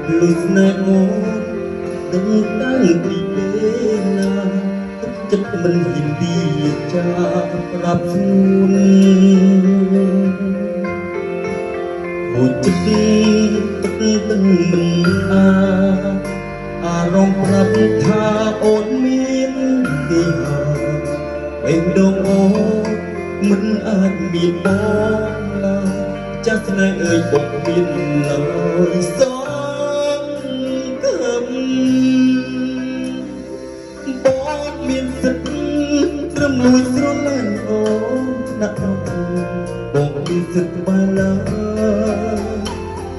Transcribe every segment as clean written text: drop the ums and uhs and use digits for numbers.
លុះស្នេហ៍អូនដឹងតាំងពីពេលណាទុកចិត្តមិនហ៊ានទីចាប្រាប់ស្ងួនហូចចិត្តទឹកទឹកមិនអារម្មណ៍ប្រាប់ថាអូនមានទីហើយបេះដូងអូនមិនអាចមានបងឡើយចាស់ស្នេហ៍អើយបុកមានឡើយសងគំបងមានសិទ្ធិត្រឹមលួចស្រឡាញ់អូនដាក់បងមានសិទ្ធិបានឡើយ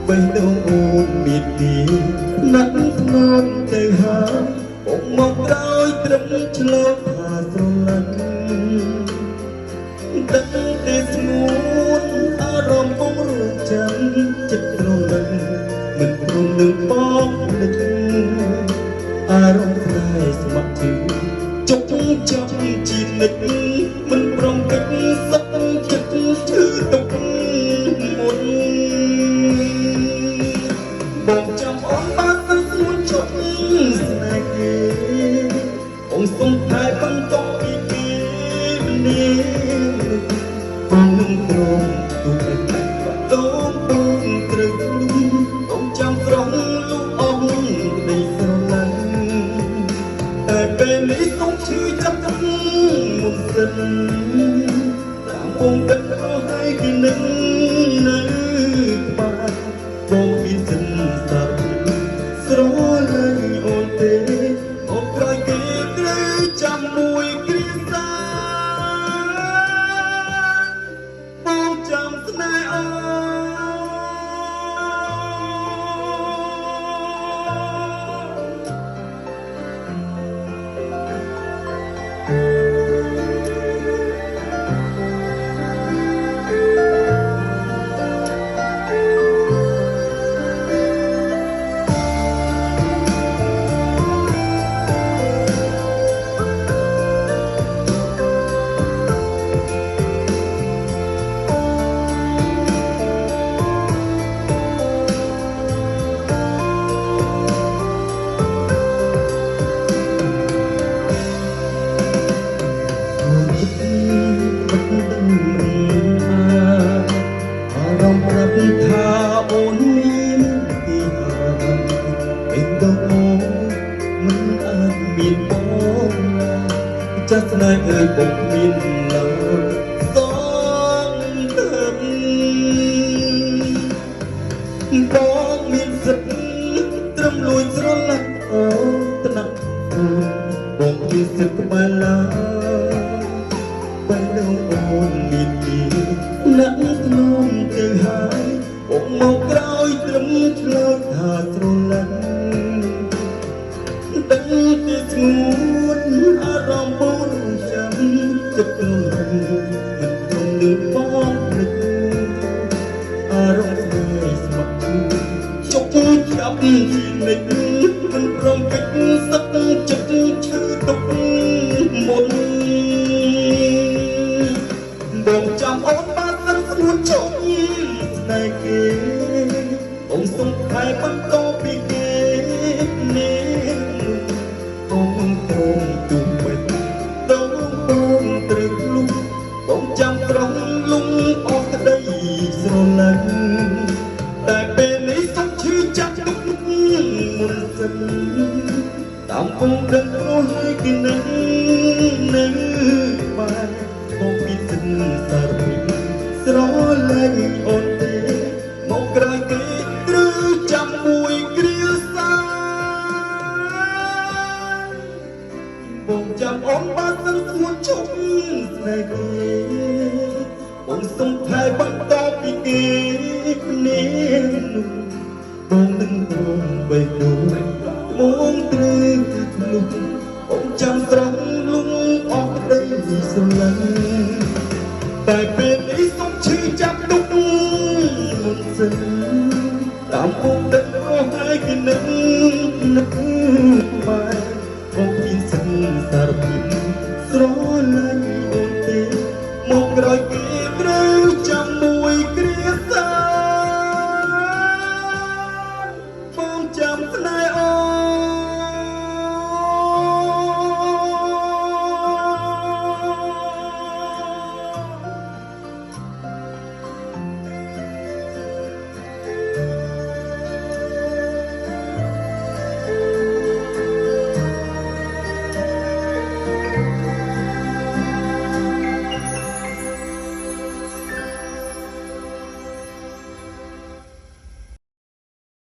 បេះដូងអូនមានទីណាត់ធ្ងន់ទៅហើយបងមកក្រោយត្រឹមឆ្លោះថាស្រឡាញ់ទឹកទេស្ងួនអារម្មណ៍បងរួមចាំចិត្តរលឹកមិនព្រមនឹងបងភ្លេចអារម្មណ៍ស្នេហ៍ស្ម័គ្រជុកចាប់ជីវិតមិនព្រមកិច្ចសុខចិត្តឈឺទុកមុនបងចាំអូនបានស្ងួនជប់ស្នេហ៍គេបងសុំថែបន្តពីគេនេះបងនឹងព្រមទូទៅដូនបងត្រូវបងចាំស្រស់លុះអស់ក្តីស្រឡាញ់តែពេលនេះសុំឈឺចាប់ទឹកមុនសិនតាមបងទឹកអស់ហើយគឺនឹងនៅបានបងមានសិនសាប់ស្រឡាញ់អូនទេអូនក្រោយគេត្រូវចាំមួយគ្រាសាបងចាំស្នេហ៍អូថាអូនមានទីហើយបេះដូងអូនមិនអាចមានបងចាស់ស្នេហ៍អើយបងមានឡើយសងគំបងមានសិទ្ធិត្រឹមលួចស្រឡាញ់អូនត្នាក់បងមានសិទ្ធិបានឡើយបេះដូងអូនមានទីណាក់ស្នំទៅហើយបងមកក្រោយត្រឹមឆ្លើយថាស្រឡាញ់ទឹកទីស្ងួនអារម្មណ៍បងចាំចិត្តរលឹកមិនព្រមនឹងបងភ្លេចអារម្មណ៍ស្នេហ៍ស្ម័គ្រជុកចាប់ជីវិតមិនព្រមកិច្ចសឹកចិត្តឈឺទុកមុនបងចាំអូនបានស្ងួនជុកស្នេហ៍គេបងសុំថែបន្តពីគេនេះបងព្រមទូបិទដូនបងត្រូវលុះបងចាំត្រង់លុងអស់ក្តីស្រឡាញ់តែពេលនេះសុំឈឺចាប់ទុកមុនសិនតាមបងដឹងរស់ហើយគឺនៅបានបងមានសិនសារពីស្រឡាញ់អូនទេមកក្រោយគេត្រូវចាំមួយគ្រាសាបងចាំអូនបានស្ងួនជប់ស្នេហ៍គេបងសុំថែបន្តពីគេនេះបងនឹងព្រមបេះដូងមកត្រូវលុះបងចាំត្រង់លុងអស់ក្តីស្រឡាញ់តែពេលនេះសុំឈឺចាប់ទុកមុនសិនតាមបងទឹករស់ហើយគឺនឹកបានបងមានសិនសារភាព